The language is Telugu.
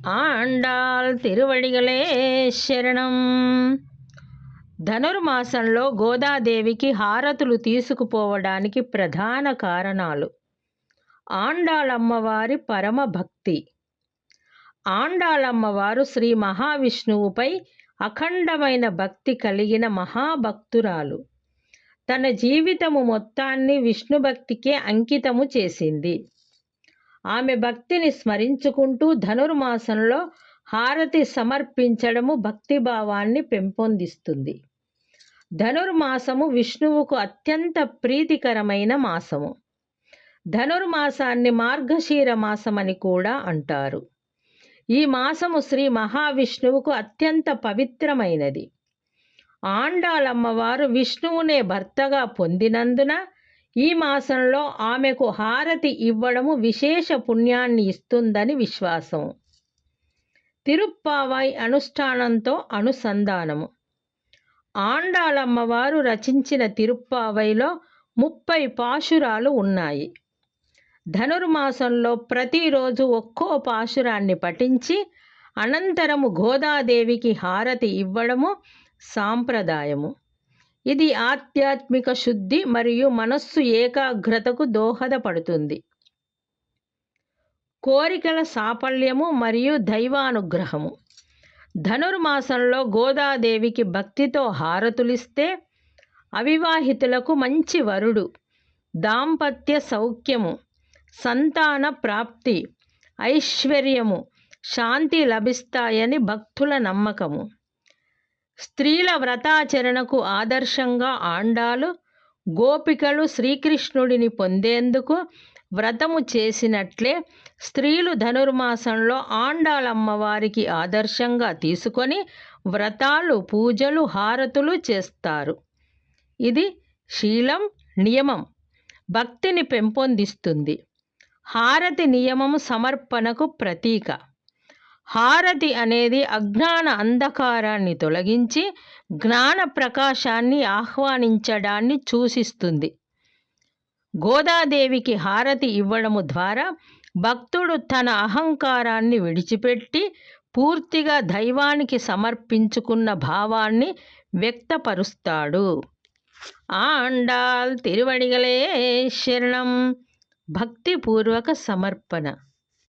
ఆండాళ్ తిరువడిగలే శరణం. ధనుర్మాసంలో గోదాదేవికి హారతులు తీసుకుపోవడానికి ప్రధాన కారణాలు. ఆండాళమ్మవారి పరమభక్తి. ఆండాళమ్మవారు శ్రీ మహావిష్ణువుపై అఖండమైన భక్తి కలిగిన మహాభక్తురాలు. తన జీవితము మొత్తాన్ని విష్ణుభక్తికే అంకితము చేసింది. ఆమె భక్తిని స్మరించుకుంటూ ధనుర్మాసంలో హారతి సమర్పించడము భక్తిభావాన్ని పెంపొందిస్తుంది. ధనుర్మాసము విష్ణువుకు అత్యంత ప్రీతికరమైన మాసము. ధనుర్మాసాన్ని మార్గశీర మాసమని కూడా అంటారు. ఈ మాసము శ్రీ మహావిష్ణువుకు అత్యంత పవిత్రమైనది. ఆండాళమ్మవారు విష్ణువునే భర్తగా పొందినందున ఈ మాసంలో ఆమెకు హారతి ఇవ్వడము విశేష పుణ్యాన్ని ఇస్తుందని విశ్వాసం. తిరుప్పావై అనుష్ఠానంతో అనుసంధానము. ఆండాళమ్మవారు రచించిన తిరుప్పావైలో 30 పాశురాలు ఉన్నాయి. ధనుర్మాసంలో ప్రతిరోజు ఒక్కో పాశురాన్ని పఠించి అనంతరము గోదాదేవికి హారతి ఇవ్వడము సాంప్రదాయము. ఇది ఆధ్యాత్మిక శుద్ధి మరియు మనస్సు ఏకాగ్రతకు దోహదపడుతుంది. కోరికల సాఫల్యము మరియు దైవానుగ్రహము. ధనుర్మాసంలో గోదాదేవికి భక్తితో హారతులిస్తే అవివాహితులకు మంచి వరుడు, దాంపత్య సౌఖ్యము, సంతాన ప్రాప్తి, ఐశ్వర్యము, శాంతి లభిస్తాయని భక్తుల నమ్మకము. స్త్రీల వ్రతాచరణకు ఆదర్శంగా ఆండాలు, గోపికలు శ్రీకృష్ణుడిని పొందేందుకు వ్రతము చేసినట్లే స్త్రీలు ధనుర్మాసంలో ఆండాళమ్మవారికి ఆదర్శంగా తీసుకొని వ్రతాలు, పూజలు, హారతులు చేస్తారు. ఇది శీలం, నియమం, భక్తిని పెంపొందిస్తుంది. హారతి నియమము సమర్పణకు ప్రతీక. హారతి అనేది అజ్ఞాన అంధకారాన్ని తొలగించి జ్ఞాన ప్రకాశాన్ని ఆహ్వానించడాన్ని సూచిస్తుంది. గోదాదేవికి హారతి ఇవ్వడము ద్వారా భక్తుడు తన అహంకారాన్ని విడిచిపెట్టి పూర్తిగా దైవానికి సమర్పించుకున్న భావాన్ని వ్యక్తపరుస్తాడు. ఆండాళ్ తిరువడిగలే శరణం. భక్తిపూర్వక సమర్పణ.